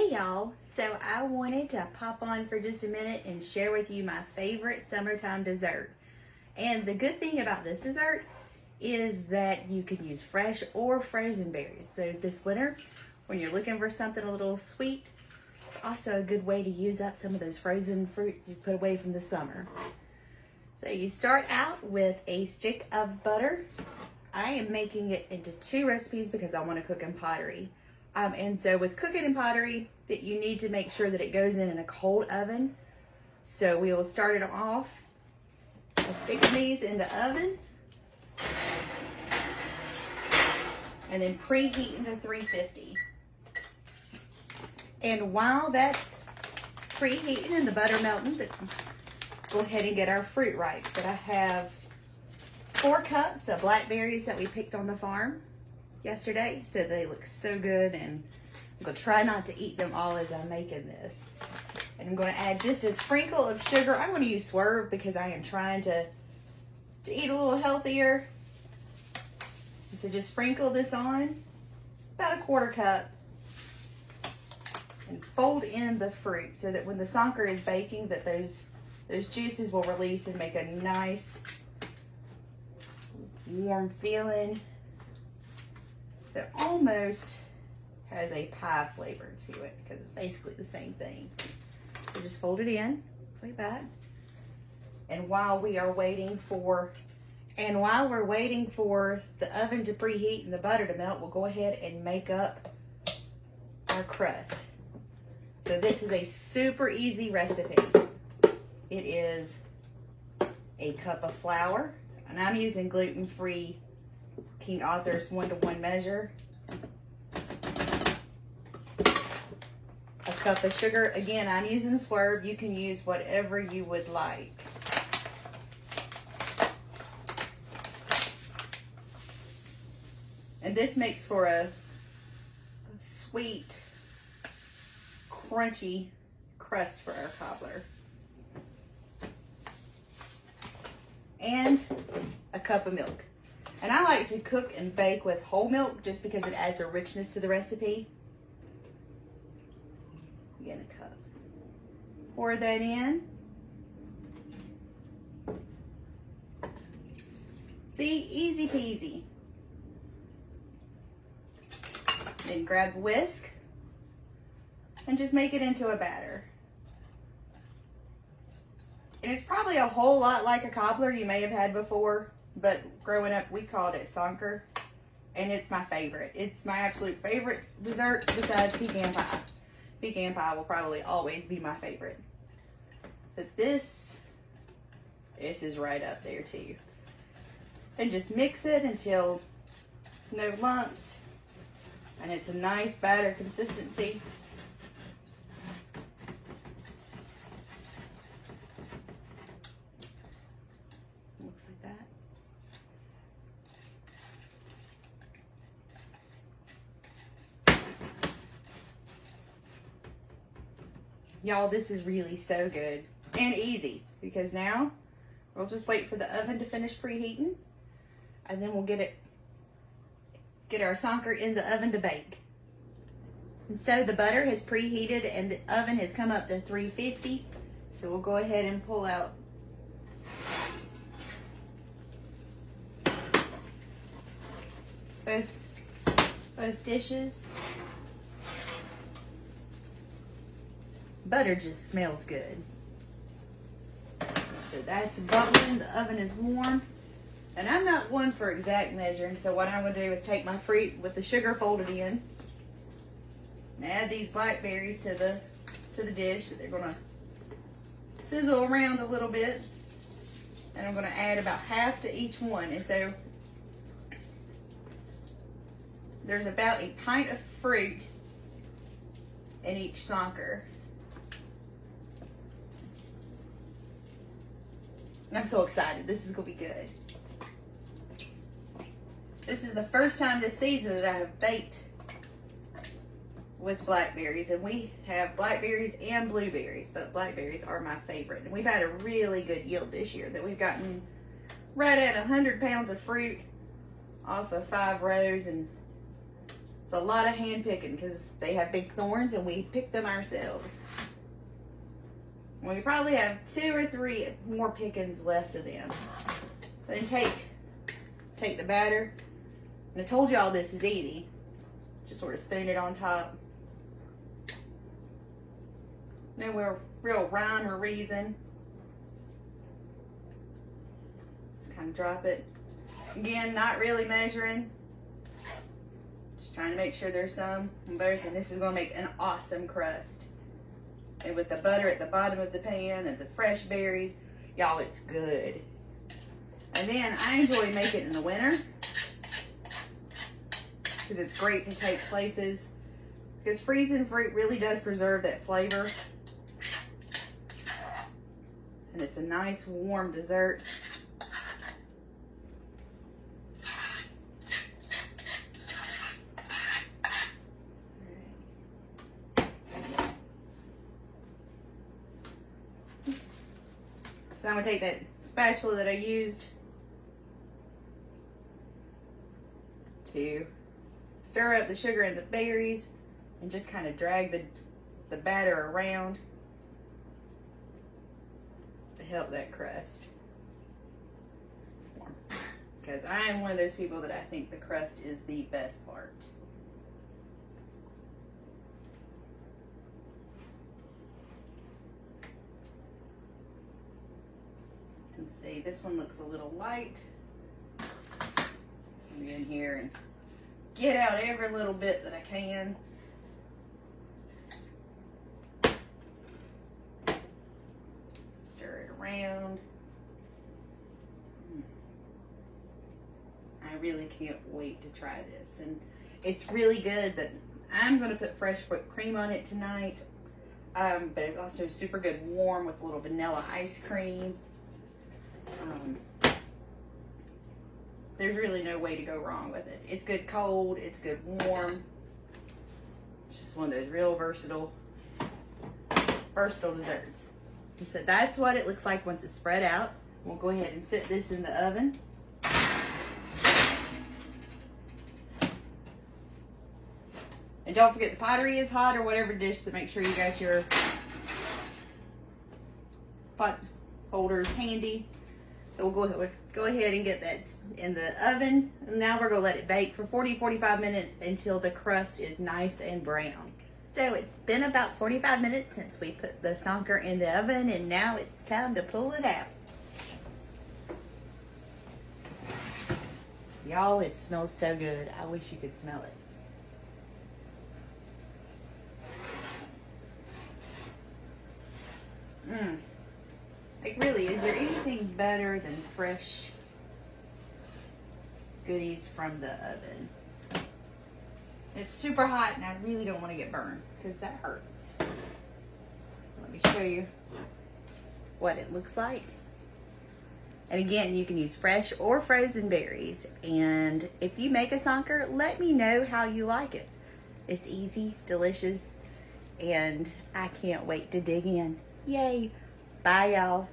Hey y'all, so I wanted to pop on for just a minute and share with you my favorite summertime dessert. And the good thing about this dessert is that you can use fresh or frozen berries. So this winter, when you're looking for something a little sweet, it's also a good way to use up some of those frozen fruits you put away from the summer. So you start out with a stick of butter. I am making it into 2 recipes because I want to cook in pottery. And so with cooking in pottery, that you need to make sure that it goes in a cold oven. So we will start it off by sticking these in the oven and then preheating to 350. And while that's preheating and the butter melting, go ahead and get our fruit right. But I have 4 cups of blackberries that we picked on the farm yesterday, so they look so good, and I'm gonna try not to eat them all as I'm making this. And I'm gonna add just a sprinkle of sugar. I'm gonna use Swerve because I am trying to eat a little healthier. And so just sprinkle this on, about a 1/4 cup, and fold in the fruit so that when the Sonker is baking, that those juices will release and make a nice warm feeling that almost has a pie flavor to it because it's basically the same thing. So just fold it in, just like that. And while we're waiting for the oven to preheat and the butter to melt, we'll go ahead and make up our crust. So this is a super easy recipe. It is a cup of flour, and I'm using gluten-free King Arthur's 1-to-1 measure. A cup of sugar. Again, I'm using Swerve. You can use whatever you would like. And this makes for a sweet, crunchy crust for our cobbler. And a cup of milk. And I like to cook and bake with whole milk just because it adds a richness to the recipe. Again, a cup. Pour that in. See, easy peasy. Then grab a whisk and just make it into a batter. And it's probably a whole lot like a cobbler you may have had before, but growing up we called it Sonker, and it's my favorite. It's my absolute favorite dessert besides pecan pie. Pecan pie will probably always be my favorite. But this is right up there too. And just mix it until no lumps, and it's a nice batter consistency. Looks like that. Y'all, this is really so good and easy because now we'll just wait for the oven to finish preheating, and then we'll get our Sonker in the oven to bake. And so the butter has preheated and the oven has come up to 350. So we'll go ahead and pull out both dishes. Butter just smells good. So that's bubbling, the oven is warm. And I'm not one for exact measuring, so what I'm gonna do is take my fruit with the sugar folded in and add these blackberries to the dish that they're gonna sizzle around a little bit. And I'm gonna add about half to each one. And so there's about a pint of fruit in each Sonker. And I'm so excited. This is gonna be good. This is the first time this season that I have baked with blackberries, and we have blackberries and blueberries, but blackberries are my favorite. And we've had a really good yield this year that we've gotten right at 100 pounds of fruit off of 5 rows, and It's a lot of hand picking because they have big thorns and we pick them ourselves. We probably have 2 or 3 more pickings left of them. Then take the batter. And I told y'all this is easy. Just sort of spoon it on top. No real rhyme or reason. Kind of drop it. Again, not really measuring. Just trying to make sure there's some on both. And this is going to make an awesome crust. And with the butter at the bottom of the pan and the fresh berries, y'all, it's good. And then I enjoy making it in the winter because it's great to take places. Because freezing fruit really does preserve that flavor. And it's a nice warm dessert. So I'm going to take that spatula that I used to stir up the sugar and the berries and just kind of drag the batter around to help that crust form. Because I am one of those people that I think the crust is the best part. Let's see, this one looks a little light. So I'm in here and get out every little bit that I can. Stir it around. I really can't wait to try this. And it's really good that I'm going to put fresh whipped cream on it tonight. But it's also super good warm with a little vanilla ice cream. There's really no way to go wrong with it. It's good cold, it's good warm. It's just one of those real versatile desserts. And so that's what it looks like once it's spread out. We'll go ahead and set this in the oven. And don't forget the pottery is hot, or whatever dish, so make sure you got your pot holders handy. So we'll go ahead and get that in the oven. And now we're going to let it bake for 40-45 minutes until the crust is nice and brown. So it's been about 45 minutes since we put the Sonker in the oven, and now it's time to pull it out. Y'all, it smells so good. I wish you could smell it. Like, really, is there anything better than fresh goodies from the oven? It's super hot and I really don't want to get burned because that hurts. Let me show you what it looks like. And again, you can use fresh or frozen berries. And if you make a Sonker, let me know how you like it. It's easy, delicious, and I can't wait to dig in. Yay! Bye, y'all.